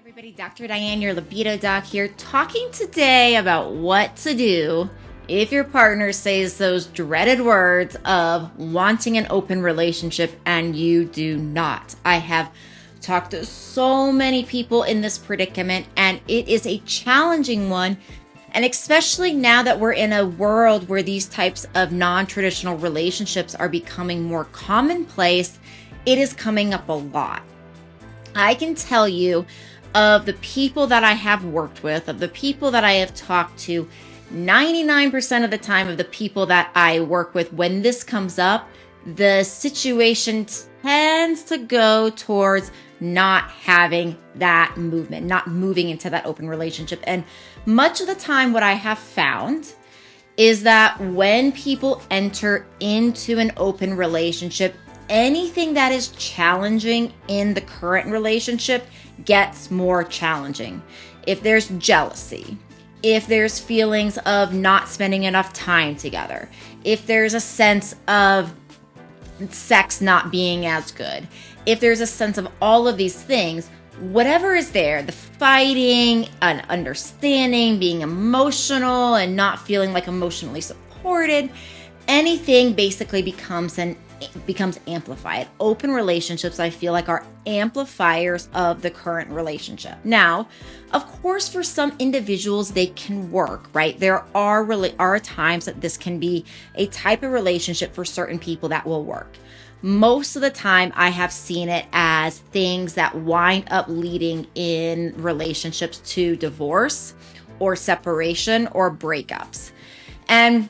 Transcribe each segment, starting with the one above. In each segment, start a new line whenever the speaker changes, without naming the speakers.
Everybody, Dr. Diane, your Libido Doc here, talking today about what to do if your partner says those dreaded words of wanting an open relationship and you do not. I have talked to so many people in this predicament, and it is a challenging one. And especially now that we're in a world where these types of non-traditional relationships are becoming more commonplace, it is coming up a lot. I can tell you, of the people that I have worked with, of the people that I have talked to, 99% of the time of the people that I work with, when this comes up, the situation tends to go towards not having that movement, not moving into that open relationship. And much of the time, what I have found is that when people enter into an open relationship, anything that is challenging in the current relationship gets more challenging. If there's jealousy, if there's feelings of not spending enough time together, if there's a sense of sex not being as good, if there's a sense of all of these things, whatever is there, the fighting, and understanding, being emotional and not feeling like emotionally supported, anything basically becomes amplified. Open relationships, I feel like, are amplifiers of the current relationship. Now, of course, for some individuals, they can work, right? There are times that this can be a type of relationship for certain people that will work. Most of the time, I have seen it as things that wind up leading in relationships to divorce or separation or breakups. And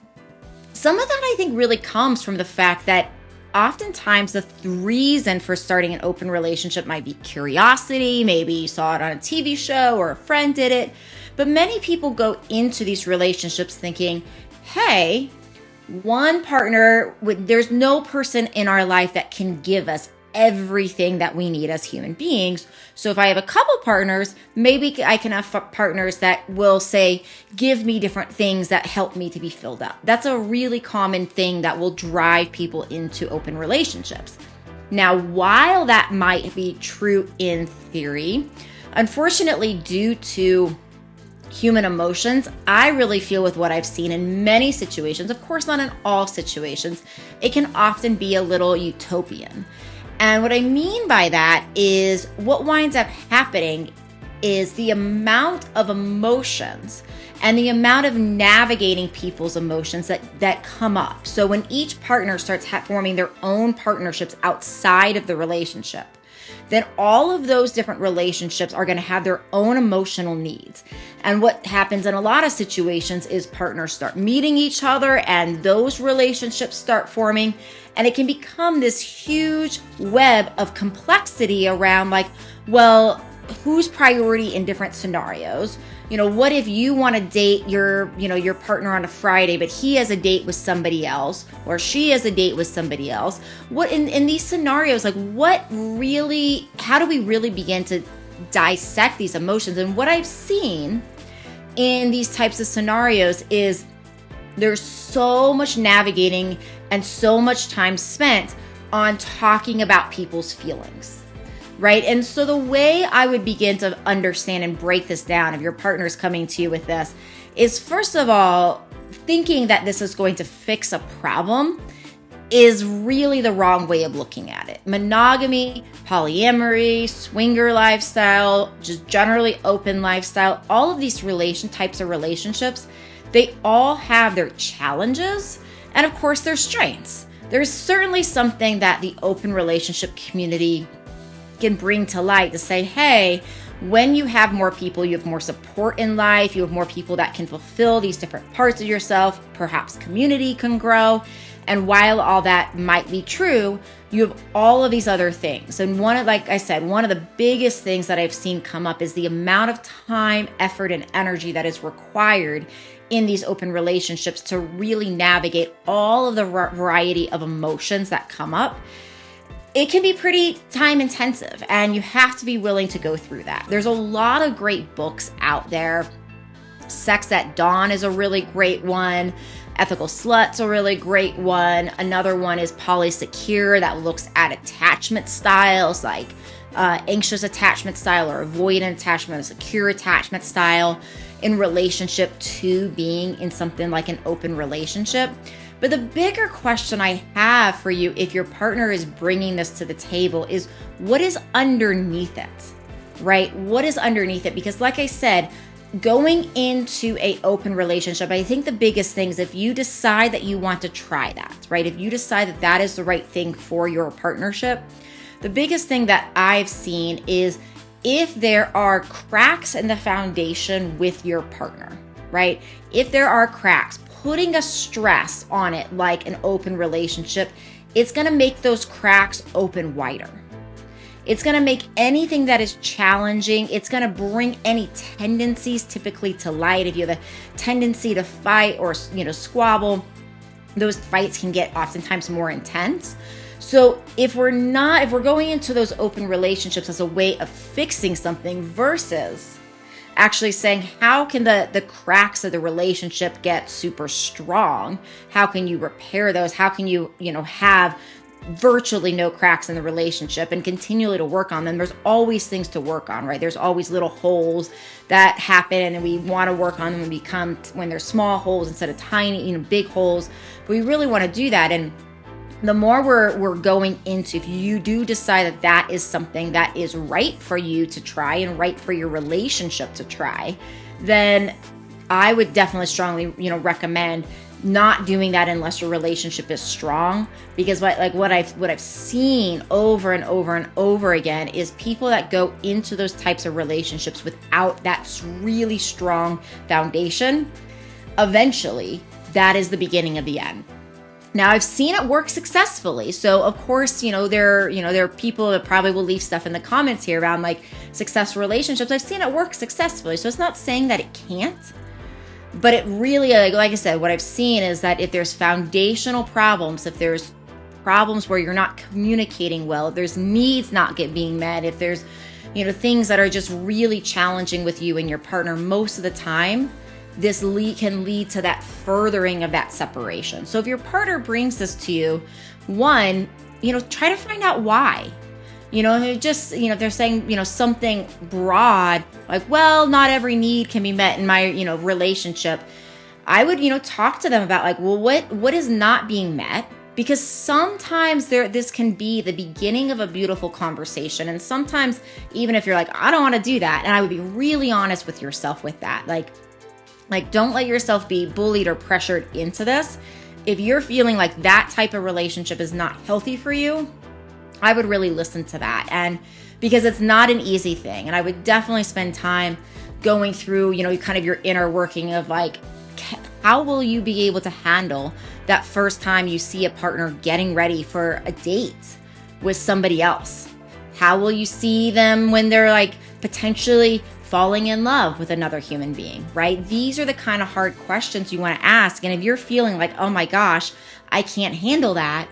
some of that, I think, really comes from the fact that oftentimes the reason for starting an open relationship might be curiosity. Maybe you saw it on a TV show or a friend did it. But many people go into these relationships thinking, hey, one partner, there's no person in our life that can give us everything that we need as human beings. So if I have a couple partners, maybe I can have partners that will say, give me different things that help me to be filled up. That's a really common thing that will drive people into open relationships. Now, while that might be true in theory, unfortunately, due to human emotions, I really feel with what I've seen in many situations, of course not in all situations, it can often be a little utopian. And what I mean by that is what winds up happening is the amount of emotions and the amount of navigating people's emotions that come up. So when each partner starts forming their own partnerships outside of the relationship, then all of those different relationships are going to have their own emotional needs. And what happens in a lot of situations is partners start meeting each other and those relationships start forming. And it can become this huge web of complexity around, like, well, whose priority in different scenarios? You know, what if you want to date your partner on a Friday, but he has a date with somebody else, or she has a date with somebody else? What in these scenarios, like, how do we really begin to dissect these emotions? And what I've seen in these types of scenarios is there's so much navigating and so much time spent on talking about people's feelings, right? And so the way I would begin to understand and break this down, if your partner's coming to you with this, is first of all, thinking that this is going to fix a problem is really the wrong way of looking at it. Monogamy, polyamory, swinger lifestyle, just generally open lifestyle, all of these types of relationships, they all have their challenges and, of course, their strengths. There's certainly something that the open relationship community can bring to light to say, hey, when you have more people, you have more support in life, you have more people that can fulfill these different parts of yourself, perhaps community can grow. And while all that might be true, you have all of these other things. And like I said, one of the biggest things that I've seen come up is the amount of time, effort, and energy that is required in these open relationships to really navigate all of the variety of emotions that come up. It can be pretty time intensive, and you have to be willing to go through that. There's a lot of great books out there. Sex at Dawn is a really great one. Ethical Slut's a really great one. Another one is Polysecure, that looks at attachment styles like anxious attachment style or avoidant attachment, a secure attachment style in relationship to being in something like an open relationship. But the bigger question I have for you, if your partner is bringing this to the table, is what is underneath it, right? What is underneath it? Because like I said, going into an open relationship, I think the biggest thing is if you decide that you want to try that, right? If you decide that that is the right thing for your partnership, the biggest thing that I've seen is if there are cracks in the foundation with your partner, right? If there are cracks, putting a stress on it like an open relationship, it's going to make those cracks open wider. It's going to make anything that is challenging, it's going to bring any tendencies typically to light. If you have a tendency to fight or, squabble, those fights can get oftentimes more intense. So if we're going into those open relationships as a way of fixing something versus actually saying, how can the cracks of the relationship get super strong? How can you repair those? How can you, have virtually no cracks in the relationship and continually to work on them? There's always things to work on, right? There's always little holes that happen and we want to work on them when they're small holes instead of tiny, big holes. But we really want to do that. And the more we're going into, if you do decide that that is something that is right for you to try and right for your relationship to try, then I would definitely strongly, recommend not doing that unless your relationship is strong. Because what I've seen over and over and over again is people that go into those types of relationships without that really strong foundation, eventually that is the beginning of the end. Now, I've seen it work successfully. So, of course, there are people that probably will leave stuff in the comments here around like successful relationships. I've seen it work successfully. So it's not saying that it can't, but it really, like I said, what I've seen is that if there's foundational problems, if there's problems where you're not communicating well, if there's needs not being met, if there's, things that are just really challenging with you and your partner, most of the time, this can lead to that furthering of that separation. So if your partner brings this to you, one, try to find out why. If they're saying, something broad, like, well, not every need can be met in my, relationship, I would, talk to them about like, well, what is not being met? Because sometimes this can be the beginning of a beautiful conversation. And sometimes even if you're like, I don't want to do that. And I would be really honest with yourself with that. Like, don't let yourself be bullied or pressured into this. If you're feeling like that type of relationship is not healthy for you, I would really listen to that. And because it's not an easy thing. And I would definitely spend time going through, kind of your inner working of like, how will you be able to handle that first time you see a partner getting ready for a date with somebody else? How will you see them when they're like potentially falling in love with another human being, right? These are the kind of hard questions you want to ask. And if you're feeling like, oh my gosh, I can't handle that,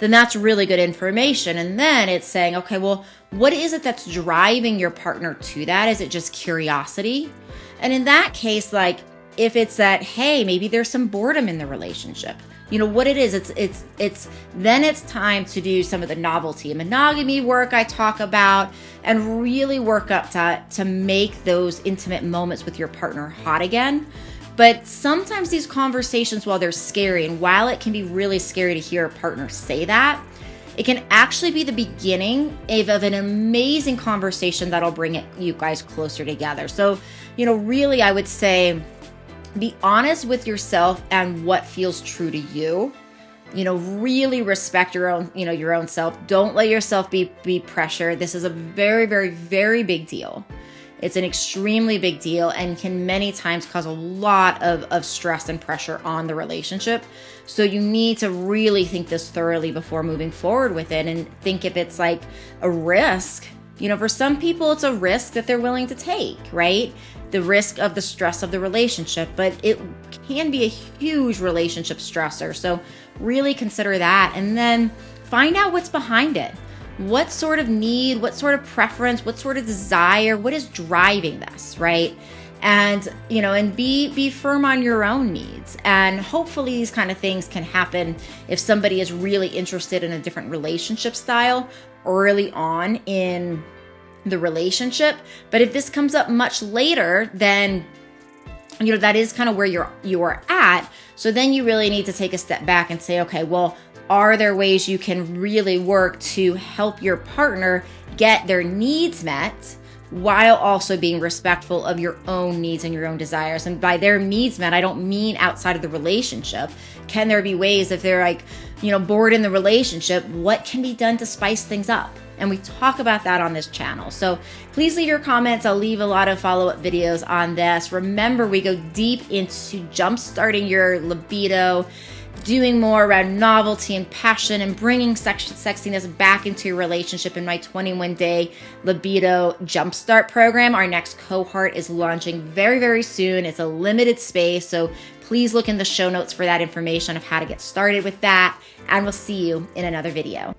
then that's really good information. And then it's saying, okay, well, what is it that's driving your partner to that? Is it just curiosity? And in that case, like if it's that, hey, maybe there's some boredom in the relationship, what it is, then it's time to do some of the novelty and monogamy work I talk about and really work up to make those intimate moments with your partner hot again. But sometimes these conversations, while they're scary, and while it can be really scary to hear a partner say that, it can actually be the beginning of an amazing conversation that'll bring you guys closer together. So, really I would say, be honest with yourself and what feels true to you. Really respect your own self. Don't let yourself be pressured. This is a very, very, very big deal. It's an extremely big deal and can many times cause a lot of stress and pressure on the relationship. So you need to really think this thoroughly before moving forward with it and think if it's like a risk. For some people, it's a risk that they're willing to take, right? The risk of the stress of the relationship, but it can be a huge relationship stressor. So really consider that and then find out what's behind it. What sort of need, what sort of preference, what sort of desire, what is driving this, right? And, and be firm on your own needs. And hopefully these kind of things can happen if somebody is really interested in a different relationship style early on in the relationship. But if this comes up much later, then that is kind of where you are at. So then you really need to take a step back and say, okay, well, are there ways you can really work to help your partner get their needs met while also being respectful of your own needs and your own desires? And by their needs met, I don't mean outside of the relationship. Can there be ways, if they're like, bored in the relationship, what can be done to spice things up? And we talk about that on this channel. So please leave your comments. I'll leave a lot of follow-up videos on this. Remember, we go deep into jump-starting your libido, doing more around novelty and passion, and bringing sexiness back into your relationship in my 21-day libido jumpstart program. Our next cohort is launching very, very soon. It's a limited space, so please look in the show notes for that information of how to get started with that. And we'll see you in another video.